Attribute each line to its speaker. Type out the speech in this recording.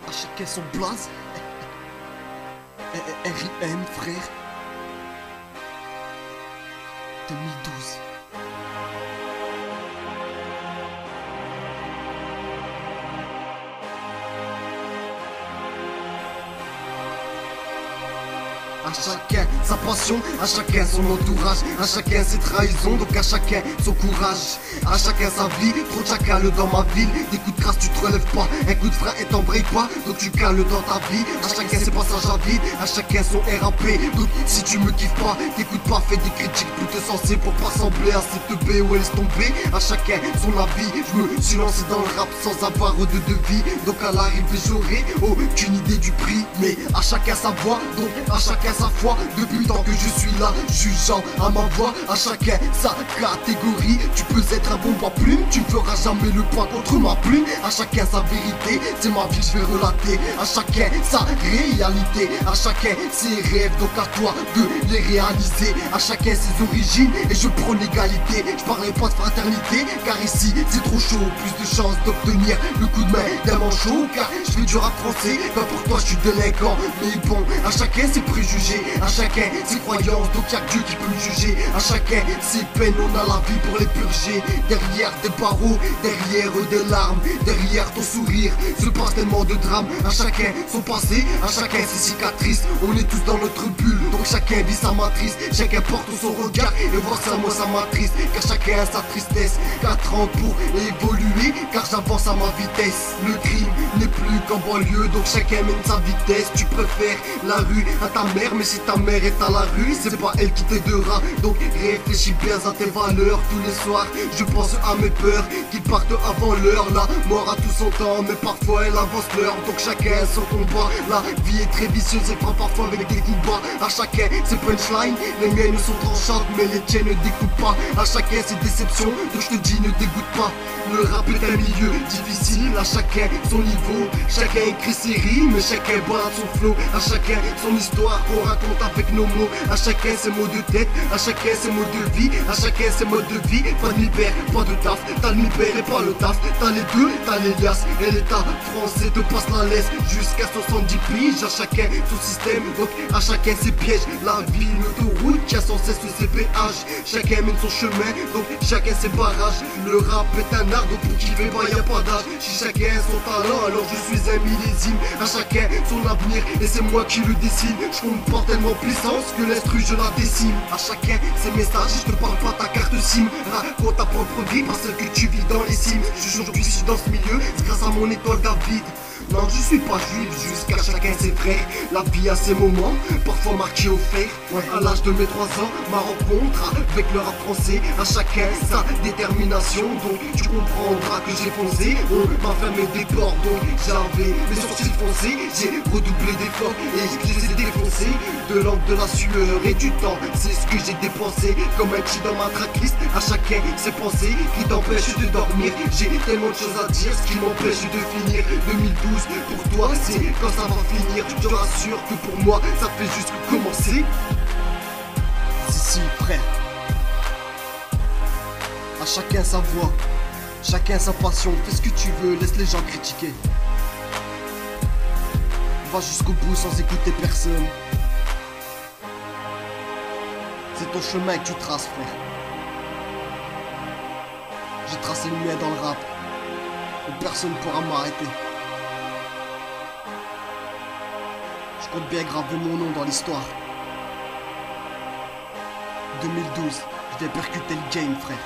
Speaker 1: À chacun son blaze. R.I.M. frère. 2012. À chacun sa passion, à chacun son entourage, à chacun ses trahisons, donc à chacun son courage. À chacun sa vie, trop de chacal dans ma ville. Des coups de crasse tu te relèves pas, un coup de frein et t'embrayes pas, donc tu cales dans ta vie. À chacun ses passages à vide, à chacun son RAP. Donc si tu me kiffes pas, t'écoutes pas, fais des critiques plutôt sensées pour pas sembler à cette B ou laisse tomber. À chacun son avis, je me suis lancé dans le rap sans avoir de devis. Donc à l'arrivée j'aurai aucune idée du prix, mais à chacun sa voix, donc à chacun sa foi. Depuis le temps que je suis là, jugeant à ma voix, à chacun sa catégorie. Tu peux être un bon à plume, tu ne feras jamais le poids contre ma plume. À chacun sa vérité, c'est ma vie que je vais relater. À chacun sa réalité, à chacun ses rêves, donc à toi de les réaliser. À chacun ses origines, et je prône l'égalité. Je parlerai pas de fraternité, car ici c'est trop chaud. Plus de chances d'obtenir le coup de main d'un manchot, car je fais du rap français, pas pour toi je suis délinquant. Mais bon, à chacun ses préjugés, à chacun ses croyances, donc y'a que Dieu qui peut me juger. À chacun ses peines, on a la vie pour les purger. Derrière des barreaux, derrière des larmes, derrière ton sourire se passe tellement de drames. À chacun son passé, à chacun ses cicatrices. On est tous dans notre bulle, donc chacun vit sa matrice. Chacun porte son regard et voit ça moi sa matrice. Car chacun a sa tristesse, 4 ans pour évoluer, car j'avance à ma vitesse. Le crime n'est plus qu'en banlieue, donc chacun mène sa vitesse. Tu préfères la rue à ta mère, mais si ta mère est à la rue, c'est pas elle qui t'aidera. Donc réfléchis bien à tes valeurs. Tous les soirs je pense à mes peurs qui partent avant l'heure. La mort a tout son temps, mais parfois elle avance l'heure. Donc chacun son combat. La vie est très vicieuse et prend parfois avec des coups bas. À chacun ses punchlines, les miennes sont tranchantes, mais les tiennes ne découpent pas. À chacun ses déceptions, donc je te dis ne dégoûte pas. Le rap est un milieu difficile, à chacun son niveau. Chacun écrit ses rimes, mais chacun balade son flow. À chacun son histoire qu'on raconte avec nos mots. À chacun ses mots de tête, à chacun ses mots de vie. À chacun ses modes de vie, pas de mi-père, pas de taf. T'as le mi-père et pas le taf. T'as les deux, t'as les liasses. Et l'État français te passe la laisse jusqu'à 70 piges. À chacun son système, donc à chacun ses pièges. La vie, une autoroute qui a sans cesse ses péages. Chacun mène son chemin, donc chacun ses barrages. Le rap est un art, donc pour kiffer, bah y'a pas d'âge. Si chacun a son talent, alors je suis un millésime. À chacun son avenir, et c'est moi qui le dessine. Je comporte tellement puissance que l'instru je la décime. À chacun ses messages, je te parle pas ta carte SIM. Raconte ta propre vie, pas celle que tu vis dans les cimes. Aujourd'hui je suis dans ce milieu, c'est grâce à mon étoile David. Non, je suis pas juif, jusqu'à chacun ses frères. La vie a ses moments, parfois marqués au fer. À l'âge de mes 3 ans, ma rencontre avec le rap français. À chacun sa détermination, donc tu comprendras que j'ai foncé. On m'a fermé des portes, donc j'avais mes sourcils foncés. J'ai redoublé d'efforts et je les ai défoncés. De l'encre, de la sueur et du temps, c'est ce que j'ai dépensé. Comme un petit dans ma tracklist, à chacun ses pensées qui t'empêchent de dormir. J'ai tellement de choses à dire, ce qui m'empêche de finir. 2012 pour toi, c'est quand ça va finir. Je te rassure que pour moi, ça fait juste que commencer. Si, frère. À chacun sa voix, chacun sa passion. Fais ce que tu veux, laisse les gens critiquer. Va jusqu'au bout sans écouter personne. C'est ton chemin que tu traces, frère. J'ai tracé le mien dans le rap, et personne ne pourra m'arrêter. Je compte bien graver mon nom dans l'histoire. 2012, je vais percuter le game, frère.